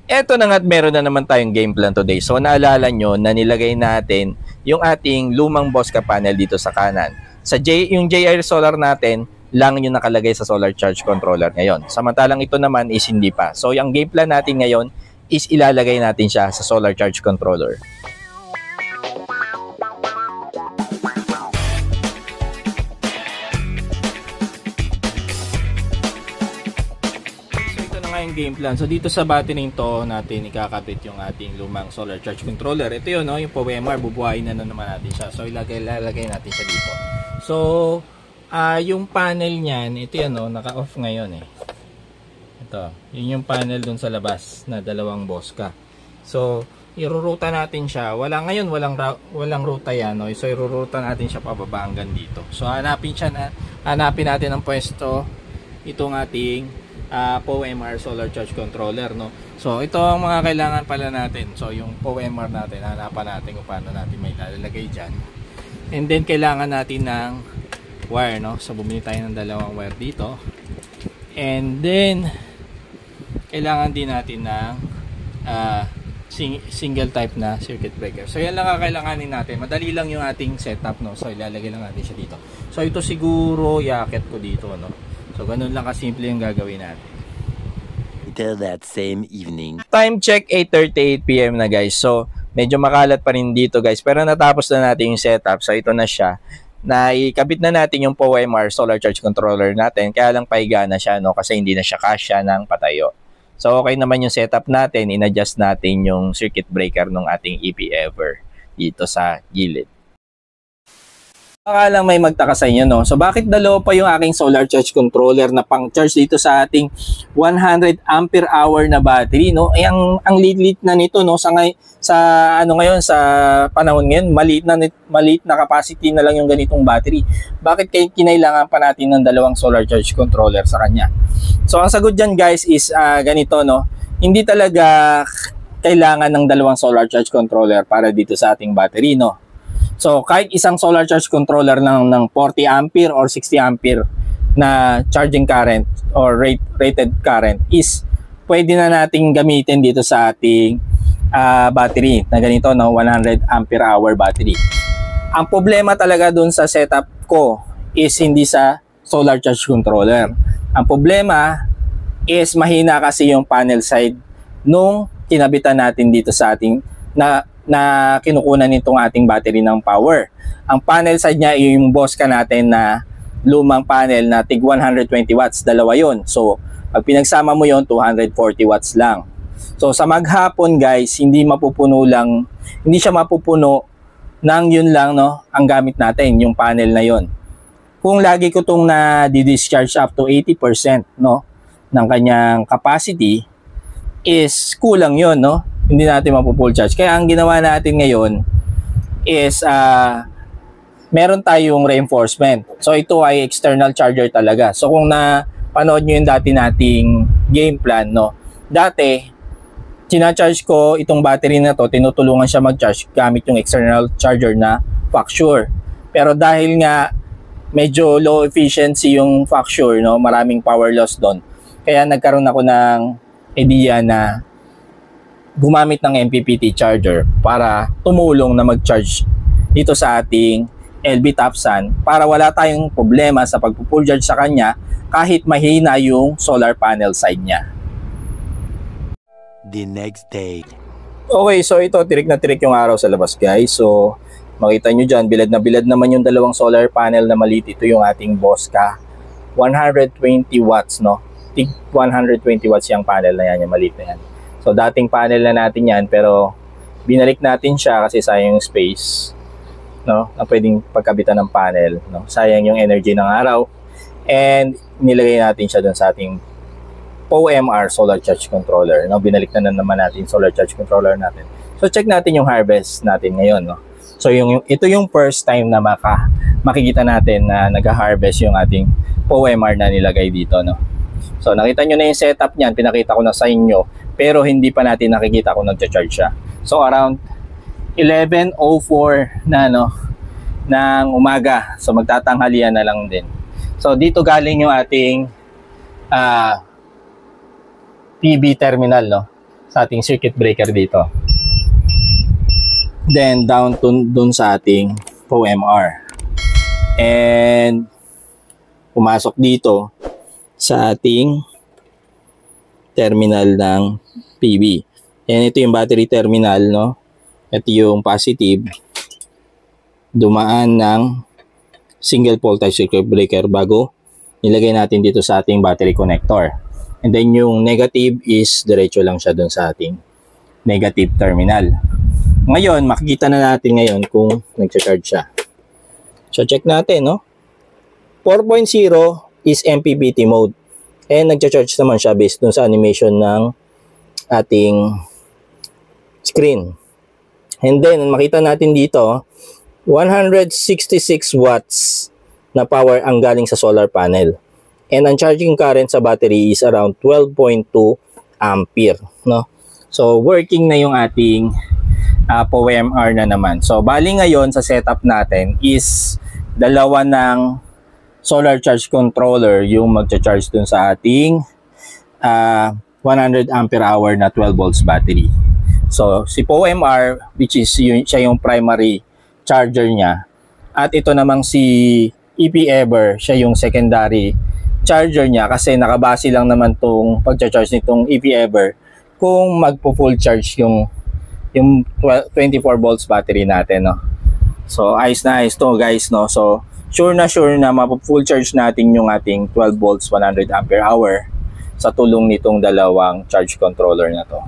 Eto na nga't meron na naman tayong game plan today. So naalala nyo na nilagay natin yung ating lumang Bosca panel dito sa kanan. Yung JR Solar natin lang yung nakalagay sa solar charge controller ngayon. Samantalang ito naman is hindi pa. So yung game plan natin ngayon is ilalagay natin siya sa solar charge controller. Yung game plan. So dito sa battery to natin ikakabit yung ating lumang solar charge controller. Ito yun, no? Yung PowerMR, bubuhayin na naman natin siya. So ilalagay natin siya dito. So yung panel niyan, ito yan, no? Naka-off ngayon eh. Ito, yun yung panel dun sa labas na dalawang Bosca. So iruruta natin siya. Ngayon walang ruta yan, no? So iruruta natin siya pababa hanggang dito. So hanapin natin ang pwesto itong ating PowerMR solar charge controller, no? So ito ang mga kailangan pala natin. So yung PowerMR natin, hanapan natin kung paano natin may lalagay dyan. And then kailangan natin ng wire, no? So bumili tayo ng dalawang wire dito. And then kailangan din natin ng single type na circuit breaker. So yan lang ang kailanganin natin. Madali lang yung ating setup, no? So ilalagay lang natin siya dito. So ito siguro iaakit ko dito, no? So, ganun lang kasimple yung gagawin natin. Until that same evening. Time check, 8:38 PM na guys. So, medyo makalat pa rin dito guys. Pero natapos na natin yung setup. So, ito na siya. Naikabit na natin yung PowerMR solar charge controller natin. Kaya lang pahiga na siya, no? Kasi hindi na siya kasya ng patayo. So, okay naman yung setup natin. In-adjust natin yung circuit breaker ng ating EP-Ever dito sa gilid. Baka lang may magtaka sa inyo, no? So bakit dalawa pa yung aking solar charge controller na pang-charge dito sa ating 100 ampere hour na battery, no? Ay ang liit na nito, no? Sa ngayon sa panahon ngayon, maliit na capacity na lang yung ganitong battery. Bakit kinailangan pa natin ng dalawang solar charge controller sa kanya? So ang sagot diyan guys is ganito, no? Hindi talaga kailangan ng dalawang solar charge controller para dito sa ating battery, no? So, kahit isang solar charge controller ng 40 ampere or 60 ampere na charging current or rated current is pwede na nating gamitin dito sa ating battery na ganito, no? 100 ampere hour battery. Ang problema talaga dun sa setup ko is hindi sa solar charge controller. Ang problema is mahina kasi yung panel side nung kinabitan natin dito sa ating na kinukunan nitong ating battery ng power. Ang panel side niya yung Bosca natin na lumang panel na tig 120 watts, dalawa yon. So, pag pinagsama mo yon 240 watts lang. So, sa maghapon guys, hindi siya mapupuno ng yun lang, no, ang gamit natin, yung panel na yon. Kung lagi ko itong na-discharge up to 80%, no, ng kanyang capacity, is kulang yon, no? Hindi natin mapu-full charge. Kaya ang ginawa natin ngayon is meron tayong reinforcement. So ito ay external charger talaga. So kung napanood nyo yung dati nating game plan, no? Dati, charge ko itong battery na to, tinutulungan siya mag-charge gamit yung external charger na Facture. Pero dahil nga medyo low efficiency yung Facture, no? Maraming power loss doon. Kaya nagkaroon ako ng idea na gumamit ng MPPT charger para tumulong na mag-charge dito sa ating LB Topsun para wala tayong problema sa pag-full charge sa kanya kahit mahina yung solar panel side niya. The next day. Okay, so ito tirik na tirik yung araw sa labas guys. So makita nyo dyan, bilad na bilad naman yung dalawang solar panel na maliit. Ito yung ating Bosca 120 watts, no? Tig 120 watts yung panel na yan, yung maliit na yan. So dating panel na natin yan pero binalik natin siya kasi sayang yung space, no, na pwedeng pagkabitan ng panel, no? Sayang yung energy ng araw and nilagay natin siya dun sa ating PowerMR solar charge controller, no? Binalik na naman natin solar charge controller natin. So check natin yung harvest natin ngayon, no? So ito yung first time na makikita natin na nag-harvest yung ating PowerMR na nilagay dito, no? So nakita nyo na yung setup niyan, pinakita ko na sa inyo, pero hindi pa natin nakikita kung nagcha-charge siya. So around 11:04 na, no, ng umaga. So magtatanghalian na lang din. So dito galing yung ating PB terminal, no. sa ating circuit breaker dito. Then down to dun sa ating POMR. And pumasok dito sa ating terminal ng PB. And ito yung battery terminal, no? Ito yung positive. Dumaan ng single pole type circuit breaker bago nilagay natin dito sa ating battery connector. And then yung negative is diretso lang siya dun sa ating negative terminal. Ngayon, makikita na natin ngayon kung nag-charge siya. So check natin, no? 4.0 is MPPT mode. And nag-charge naman siya based dun sa animation ng ating screen. And then, makita natin dito, 166 watts na power ang galing sa solar panel. And ang charging current sa battery is around 12.2 ampere, no? So, working na yung ating POMR na naman. So, bali ngayon sa setup natin is dalawa ng solar charge controller yung magcha-charge dun sa ating 100 ampere hour na 12 volts battery. So, si POMR, which is siya yung primary charger niya, at ito namang si EP-Ever, siya yung secondary charger niya kasi nakabase lang naman tong pagcha-charge nitong EP-Ever kung magpo-full charge yung 24 volts battery natin, no. So ayos na ayos to, guys, no. So sure na mapo-full charge natin yung ating 12 volts 100 ampere hour sa tulong nitong dalawang charge controller na to.